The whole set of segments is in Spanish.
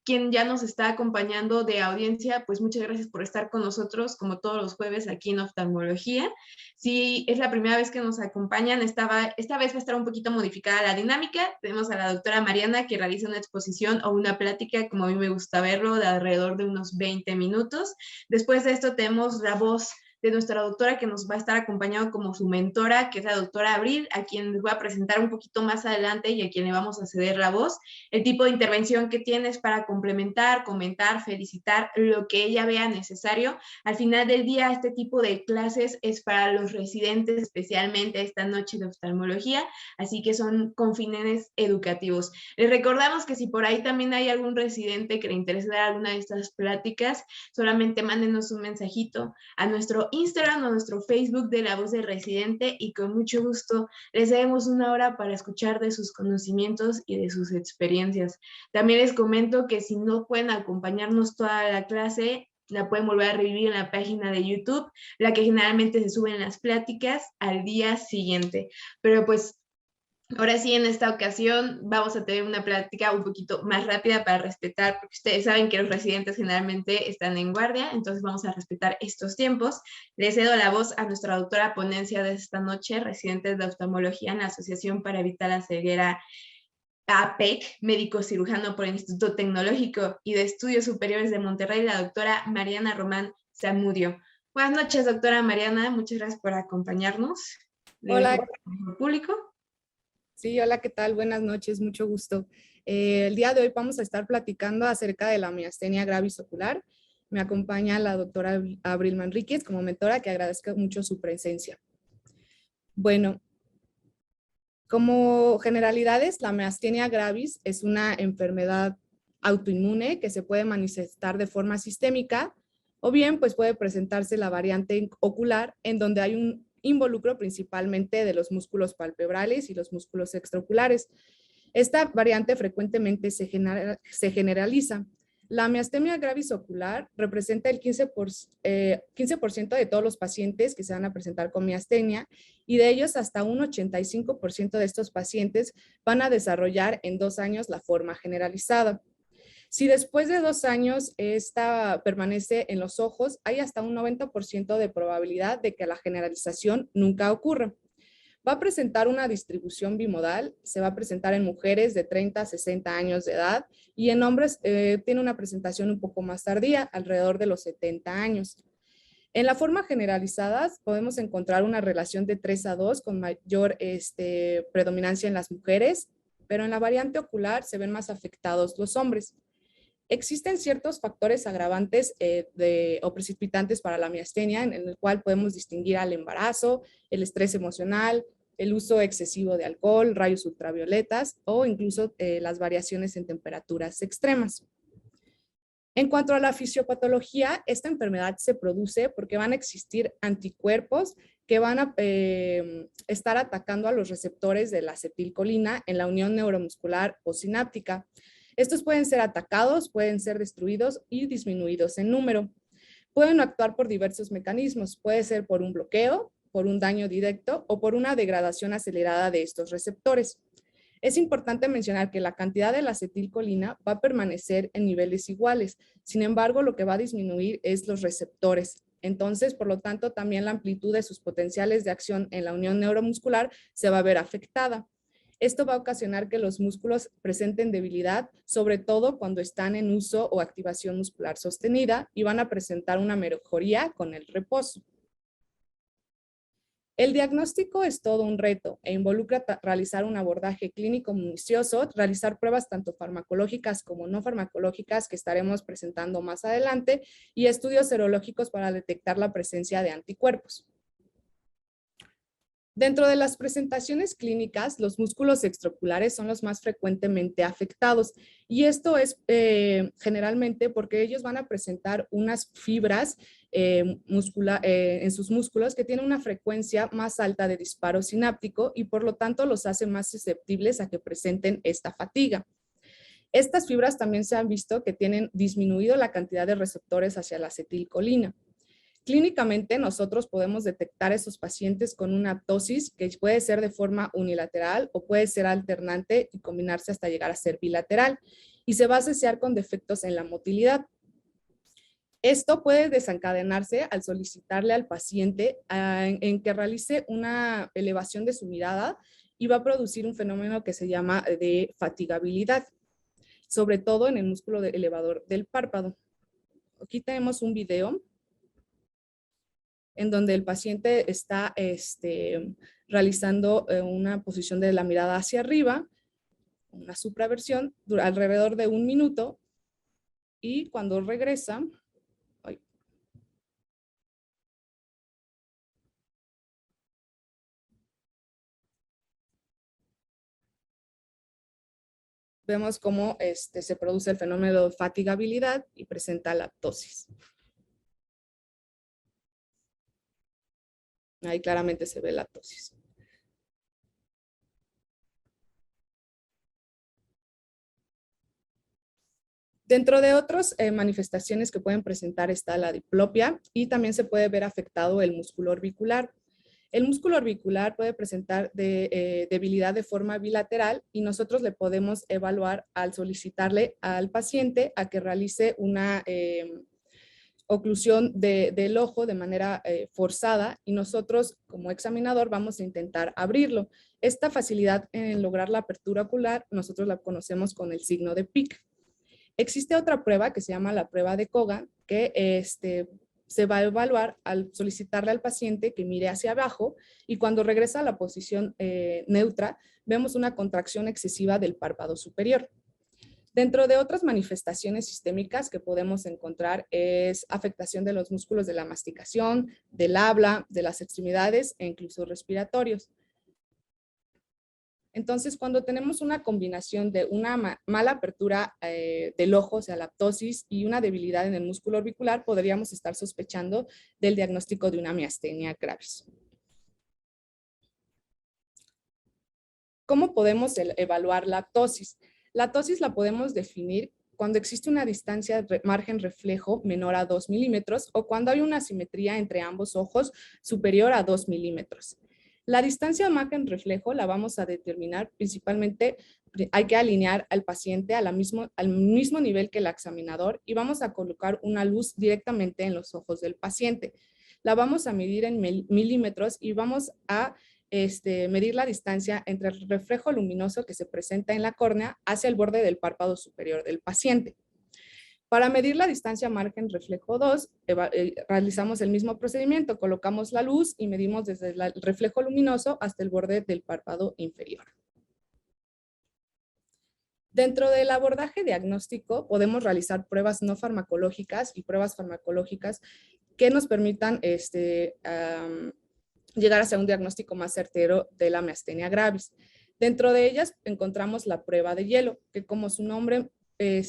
quien ya nos está acompañando de audiencia, pues muchas gracias por estar con nosotros como todos los jueves aquí en Oftalmología. Si es la primera vez que nos acompañan, esta vez va a estar un poquito modificada la dinámica. Tenemos a la doctora Mariana que realiza una exposición o una plática, como a mí me gusta verlo, de alrededor de unos 20 minutos. Después de esto tenemos la voz de nuestra doctora que nos va a estar acompañando como su mentora, que es la doctora Abril, a quien les voy a presentar un poquito más adelante y a quien le vamos a ceder la voz. El tipo de intervención que tienes para complementar, comentar, felicitar, lo que ella vea necesario. Al final del día, este tipo de clases es para los residentes, especialmente esta noche de oftalmología, así que son con fines educativos. Les recordamos que si por ahí también hay algún residente que le interese dar alguna de estas pláticas, solamente mándenos un mensajito a nuestro Instagram o a nuestro Facebook de La Voz del Residente y con mucho gusto les damos una hora para escuchar de sus conocimientos y de sus experiencias. También les comento que si no pueden acompañarnos toda la clase, la pueden volver a revivir en la página de YouTube, la que generalmente se suben las pláticas al día siguiente. Pero pues ahora sí, en esta ocasión vamos a tener una plática un poquito más rápida para respetar, porque ustedes saben que los residentes generalmente están en guardia, entonces vamos a respetar estos tiempos. Le cedo la voz a nuestra doctora ponencia de esta noche, residentes de oftalmología en la Asociación para Evitar la Ceguera APEC, médico cirujano por el Instituto Tecnológico y de Estudios Superiores de Monterrey, la doctora Mariana Román Zamudio. Buenas noches, doctora Mariana, muchas gracias por acompañarnos. Le dejo Hola, al público. sí, hola, ¿qué tal? Buenas noches, mucho gusto. El día de hoy vamos a estar platicando acerca de la miastenia gravis ocular. Me acompaña la doctora Abril Manríquez como mentora, que agradezco mucho su presencia. Bueno, como generalidades, la miastenia gravis es una enfermedad autoinmune que se puede manifestar de forma sistémica o bien pues puede presentarse la variante ocular en donde hay un involucro principalmente de los músculos palpebrales y los músculos extraoculares. Esta variante frecuentemente se generaliza. La miastenia gravis ocular representa el 15% de todos los pacientes que se van a presentar con miastenia y de ellos hasta un 85% de estos pacientes van a desarrollar en 2 años la forma generalizada. Si después de 2 años esta permanece en los ojos, hay hasta un 90% de probabilidad de que la generalización nunca ocurra. Va a presentar una distribución bimodal, se va a presentar en mujeres de 30 a 60 años de edad y en hombres tiene una presentación un poco más tardía, alrededor de los 70 años. En la forma generalizada podemos encontrar una relación de 3:2 con mayor predominancia en las mujeres, pero en la variante ocular se ven más afectados los hombres. Existen ciertos factores agravantes o precipitantes para la miastenia, en el cual podemos distinguir al embarazo, el estrés emocional, el uso excesivo de alcohol, rayos ultravioletas o incluso las variaciones en temperaturas extremas. En cuanto a la fisiopatología, esta enfermedad se produce porque van a existir anticuerpos que van a estar atacando a los receptores de la acetilcolina en la unión neuromuscular o sináptica. Estos pueden ser atacados, pueden ser destruidos y disminuidos en número. Pueden actuar por diversos mecanismos. Puede ser por un bloqueo, por un daño directo o por una degradación acelerada de estos receptores. Es importante mencionar que la cantidad de la acetilcolina va a permanecer en niveles iguales. Sin embargo, lo que va a disminuir es los receptores. Entonces, por lo tanto, también la amplitud de sus potenciales de acción en la unión neuromuscular se va a ver afectada. Esto va a ocasionar que los músculos presenten debilidad, sobre todo cuando están en uso o activación muscular sostenida y van a presentar una mejoría con el reposo. El diagnóstico es todo un reto e involucra realizar un abordaje clínico minucioso, realizar pruebas tanto farmacológicas como no farmacológicas que estaremos presentando más adelante y estudios serológicos para detectar la presencia de anticuerpos. Dentro de las presentaciones clínicas, los músculos extraoculares son los más frecuentemente afectados y esto es generalmente porque ellos van a presentar unas fibras en sus músculos que tienen una frecuencia más alta de disparo sináptico y por lo tanto los hace más susceptibles a que presenten esta fatiga. Estas fibras también se han visto que tienen disminuido la cantidad de receptores hacia la acetilcolina. Clínicamente, nosotros podemos detectar a esos pacientes con una ptosis que puede ser de forma unilateral o puede ser alternante y combinarse hasta llegar a ser bilateral. y se va a asociar con defectos en la motilidad. Esto puede desencadenarse al solicitarle al paciente en que realice una elevación de su mirada y va a producir un fenómeno que se llama de fatigabilidad, sobre todo en el músculo elevador del párpado. Aquí tenemos un video en donde el paciente está realizando una posición de la mirada hacia arriba, una supraversión, alrededor de 1 minuto, y cuando regresa, vemos cómo se produce el fenómeno de fatigabilidad y presenta la ptosis. Ahí claramente se ve la ptosis. Dentro de otras manifestaciones que pueden presentar está la diplopia y también se puede ver afectado el músculo orbicular. El músculo orbicular puede presentar debilidad de forma bilateral y nosotros le podemos evaluar al solicitarle al paciente a que realice una oclusión del ojo de manera forzada y nosotros como examinador vamos a intentar abrirlo. Esta facilidad en lograr la apertura ocular nosotros la conocemos con el signo de Pick. Existe otra prueba que se llama la prueba de Cogan, que se va a evaluar al solicitarle al paciente que mire hacia abajo y cuando regresa a la posición neutra, vemos una contracción excesiva del párpado superior. Dentro de otras manifestaciones sistémicas que podemos encontrar es afectación de los músculos de la masticación, del habla, de las extremidades e incluso respiratorios. Entonces, cuando tenemos una combinación de una mala apertura del ojo, o sea, la ptosis, y una debilidad en el músculo orbicular, podríamos estar sospechando del diagnóstico de una miastenia gravis. ¿Cómo podemos evaluar la ptosis? La ptosis la podemos definir cuando existe una distancia de margen reflejo menor a 2 milímetros o cuando hay una asimetría entre ambos ojos superior a 2 milímetros. La distancia de margen reflejo la vamos a determinar principalmente, hay que alinear al paciente al mismo nivel que el examinador y vamos a colocar una luz directamente en los ojos del paciente. La vamos a medir en milímetros y vamos a medir la distancia entre el reflejo luminoso que se presenta en la córnea hacia el borde del párpado superior del paciente. Para medir la distancia margen reflejo 2, realizamos el mismo procedimiento, colocamos la luz y medimos desde el reflejo luminoso hasta el borde del párpado inferior. Dentro del abordaje diagnóstico podemos realizar pruebas no farmacológicas y pruebas farmacológicas que nos permitan llegar hacia un diagnóstico más certero de la miastenia gravis. Dentro de ellas encontramos la prueba de hielo, que como su nombre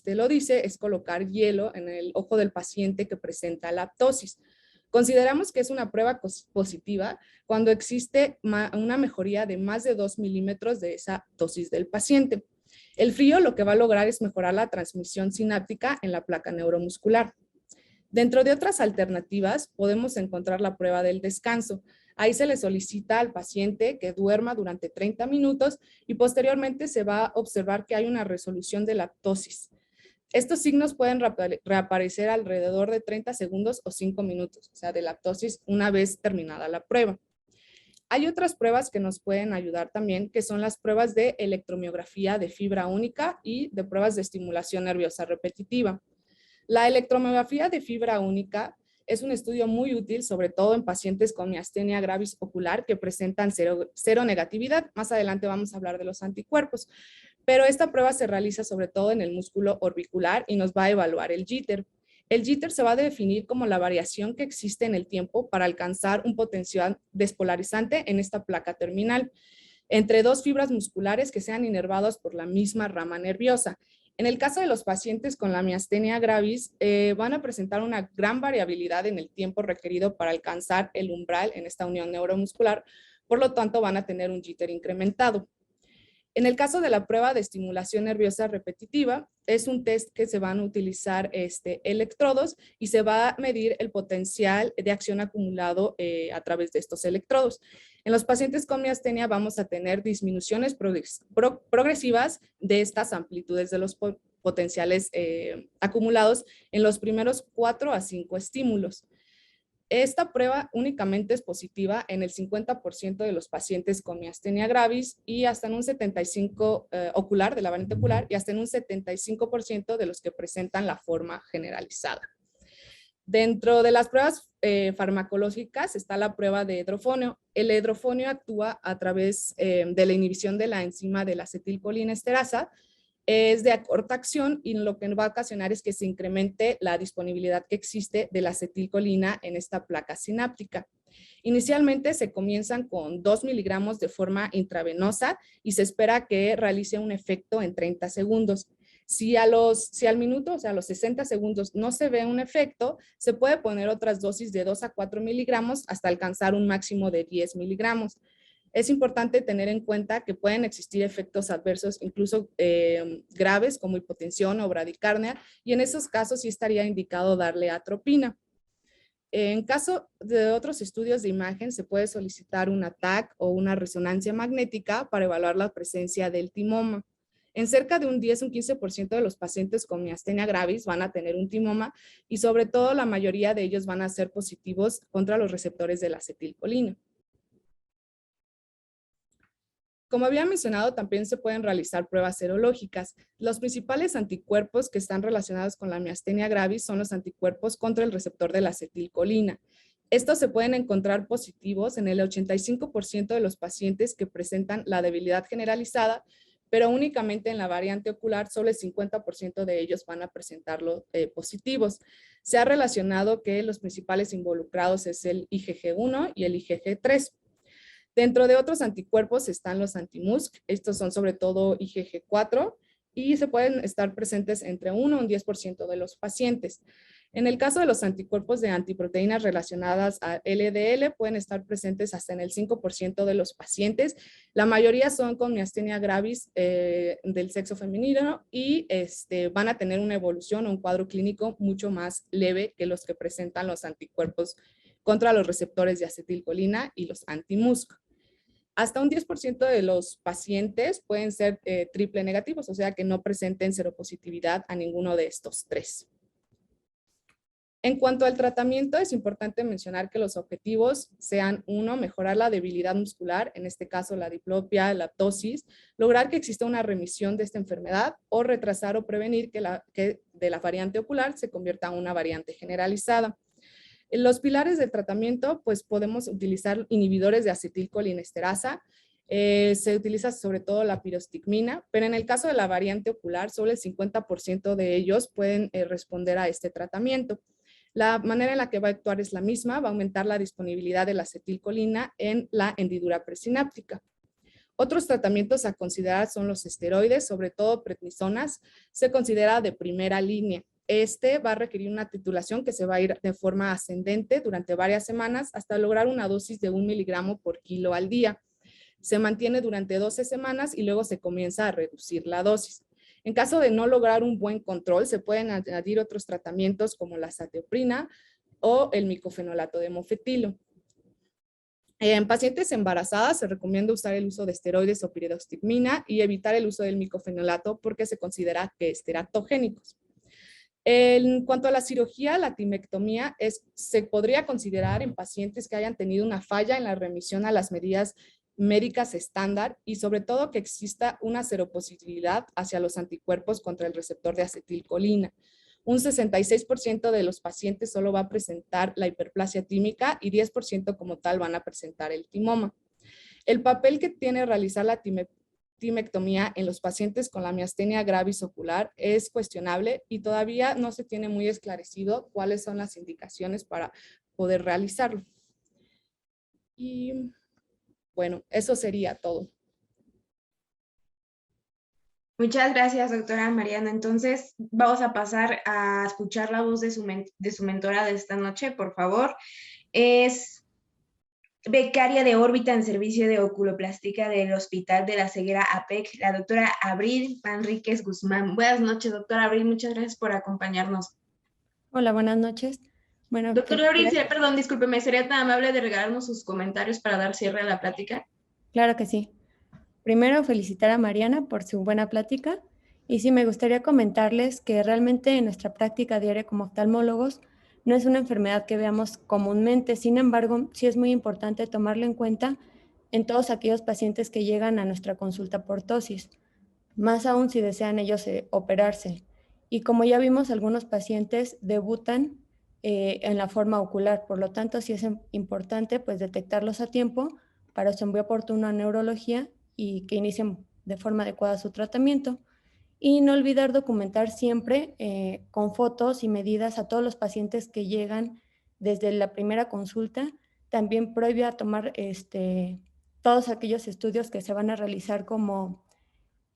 lo dice, es colocar hielo en el ojo del paciente que presenta la ptosis. Consideramos que es una prueba positiva cuando existe una mejoría de más de 2 milímetros de esa ptosis del paciente. El frío lo que va a lograr es mejorar la transmisión sináptica en la placa neuromuscular. Dentro de otras alternativas podemos encontrar la prueba del descanso. Ahí se le solicita al paciente que duerma durante 30 minutos y posteriormente se va a observar que hay una resolución de la ptosis. Estos signos pueden reaparecer alrededor de 30 segundos o 5 minutos, o sea, de la ptosis una vez terminada la prueba. Hay otras pruebas que nos pueden ayudar también, que son las pruebas de electromiografía de fibra única y de pruebas de estimulación nerviosa repetitiva. La electromiografía de fibra única es un estudio muy útil, sobre todo en pacientes con miastenia gravis ocular que presentan cero negatividad. Más adelante vamos a hablar de los anticuerpos, pero esta prueba se realiza sobre todo en el músculo orbicular y nos va a evaluar el jitter. El jitter se va a definir como la variación que existe en el tiempo para alcanzar un potencial despolarizante en esta placa terminal entre dos fibras musculares que sean inervadas por la misma rama nerviosa. En el caso de los pacientes con la miastenia gravis, van a presentar una gran variabilidad en el tiempo requerido para alcanzar el umbral en esta unión neuromuscular, por lo tanto van a tener un jitter incrementado. En el caso de la prueba de estimulación nerviosa repetitiva, es un test que se van a utilizar electrodos y se va a medir el potencial de acción acumulado a través de estos electrodos. En los pacientes con miastenia vamos a tener disminuciones progresivas de estas amplitudes de los potenciales acumulados en los primeros 4 a 5 estímulos. Esta prueba únicamente es positiva en el 50% de los pacientes con miastenia gravis y hasta en un 75% ocular, de la variante ocular, y hasta en un 75% de los que presentan la forma generalizada. Dentro de las pruebas farmacológicas está la prueba de hidrofonio. El hidrofonio actúa a través de la inhibición de la enzima de la acetilcolinesterasa. Es de corta acción y lo que va a ocasionar es que se incremente la disponibilidad que existe de la acetilcolina en esta placa sináptica. Inicialmente se comienzan con 2 miligramos de forma intravenosa y se espera que realice un efecto en 30 segundos. Si al minuto, o sea, a los 60 segundos no se ve un efecto, se puede poner otras dosis de 2 a 4 miligramos hasta alcanzar un máximo de 10 miligramos. Es importante tener en cuenta que pueden existir efectos adversos incluso graves como hipotensión o bradicardia y en esos casos sí estaría indicado darle atropina. En caso de otros estudios de imagen se puede solicitar un TAC o una resonancia magnética para evaluar la presencia del timoma. En cerca de un 10 o un 15% de los pacientes con miastenia gravis van a tener un timoma y sobre todo la mayoría de ellos van a ser positivos contra los receptores de la acetilcolina. Como había mencionado, también se pueden realizar pruebas serológicas. Los principales anticuerpos que están relacionados con la miastenia gravis son los anticuerpos contra el receptor de la acetilcolina. Estos se pueden encontrar positivos en el 85% de los pacientes que presentan la debilidad generalizada, pero únicamente en la variante ocular solo el 50% de ellos van a presentarlo positivos. Se ha relacionado que los principales involucrados es el IgG1 y el IgG3. Dentro de otros anticuerpos están los anti-MuSK, estos son sobre todo IgG4 y se pueden estar presentes entre 1 y un 10% de los pacientes. En el caso de los anticuerpos de antiproteínas relacionadas a LDL, pueden estar presentes hasta en el 5% de los pacientes. La mayoría son con miastenia gravis del sexo femenino y van a tener una evolución o un cuadro clínico mucho más leve que los que presentan los anticuerpos contra los receptores de acetilcolina y los anti-MuSK. Hasta un 10% de los pacientes pueden ser triple negativos, o sea que no presenten seropositividad a ninguno de estos tres. En cuanto al tratamiento, es importante mencionar que los objetivos sean, uno, mejorar la debilidad muscular, en este caso la diplopia, la ptosis, lograr que exista una remisión de esta enfermedad o retrasar o prevenir que de la variante ocular se convierta en una variante generalizada. En los pilares del tratamiento, pues podemos utilizar inhibidores de acetilcolinesterasa. Se utiliza sobre todo la pirostigmina, pero en el caso de la variante ocular, solo el 50% de ellos pueden responder a este tratamiento. La manera en la que va a actuar es la misma, va a aumentar la disponibilidad de la acetilcolina en la hendidura presináptica. Otros tratamientos a considerar son los esteroides, sobre todo prednisonas, se considera de primera línea. Este va a requerir una titulación que se va a ir de forma ascendente durante varias semanas hasta lograr una dosis de 1 miligramo por kilo al día. Se mantiene durante 12 semanas y luego se comienza a reducir la dosis. En caso de no lograr un buen control, se pueden añadir otros tratamientos como la satioprina o el micofenolato de mofetilo. En pacientes embarazadas se recomienda usar el uso de esteroides o pirostigmina y evitar el uso del micofenolato porque se considera que es teratogénicos. En cuanto a la cirugía, la timectomía se podría considerar en pacientes que hayan tenido una falla en la remisión a las medidas médicas estándar y sobre todo que exista una seropositividad hacia los anticuerpos contra el receptor de acetilcolina. Un 66% de los pacientes solo va a presentar la hiperplasia tímica y 10% como tal van a presentar el timoma. El papel que tiene realizar la timectomía en los pacientes con la miastenia gravis ocular es cuestionable y todavía no se tiene muy esclarecido cuáles son las indicaciones para poder realizarlo. Y bueno, eso sería todo. Muchas gracias, doctora Mariana. Entonces, vamos a pasar a escuchar la voz de su mentora de esta noche, por favor. Es becaria de órbita en servicio de oculoplástica del Hospital de la Ceguera APEC, la doctora Abril Manríquez Guzmán. Buenas noches, doctora Abril. Muchas gracias por acompañarnos. Hola, buenas noches. Bueno, doctora Abril, perdón, discúlpeme, ¿sería tan amable de regalarnos sus comentarios para dar cierre a la plática? Claro que sí. Primero, felicitar a Mariana por su buena plática Y sí, me gustaría comentarles que realmente en nuestra práctica diaria como oftalmólogos no es una enfermedad que veamos comúnmente. Sin embargo, sí es muy importante tomarlo en cuenta en todos aquellos pacientes que llegan a nuestra consulta por tosis, más aún si desean ellos operarse. Y como ya vimos, algunos pacientes debutan en la forma ocular, por lo tanto sí es importante pues detectarlos a tiempo para su envío oportuno a neurología y que inicien de forma adecuada su tratamiento. Y no olvidar documentar siempre con fotos y medidas a todos los pacientes que llegan desde la primera consulta, también previo a tomar todos aquellos estudios que se van a realizar como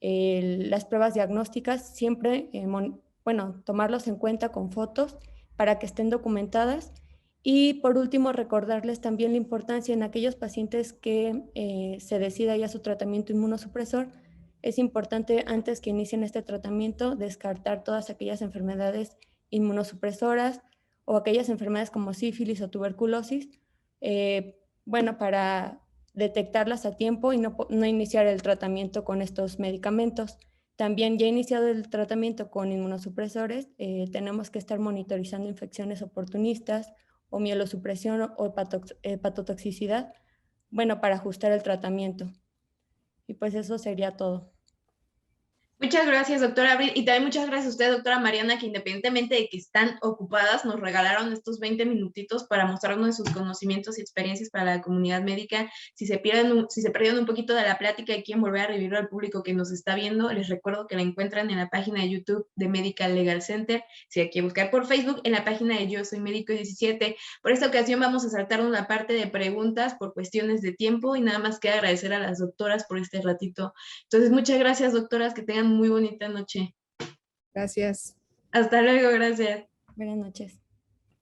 las pruebas diagnósticas, siempre, tomarlos en cuenta con fotos para que estén documentadas. Y por último, recordarles también la importancia en aquellos pacientes que se decida ya su tratamiento inmunosupresor. Es importante, antes que inicien este tratamiento, descartar todas aquellas enfermedades inmunosupresoras o aquellas enfermedades como sífilis o tuberculosis, para detectarlas a tiempo y no iniciar el tratamiento con estos medicamentos. También ya iniciado el tratamiento con inmunosupresores, tenemos que estar monitorizando infecciones oportunistas o mielosupresión o hepatotoxicidad, para ajustar el tratamiento. Y pues eso sería todo. Muchas gracias, doctora Abril, y también muchas gracias a usted, doctora Mariana, que independientemente de que están ocupadas, nos regalaron estos 20 minutitos para mostrarnos sus conocimientos y experiencias para la comunidad médica. Si se perdieron un poquito de la plática y quieren volver a revivirlo al público que nos está viendo, les recuerdo que la encuentran en la página de YouTube de Medical Legal Center. Si hay que buscar por Facebook, en la página de Yo Soy Médico 17. Por esta ocasión vamos a saltarnos la parte de preguntas por cuestiones de tiempo y nada más queda agradecer a las doctoras por este ratito. Entonces, muchas gracias, doctoras, que tengan muy bonita noche. Gracias. Hasta luego, gracias. Buenas noches.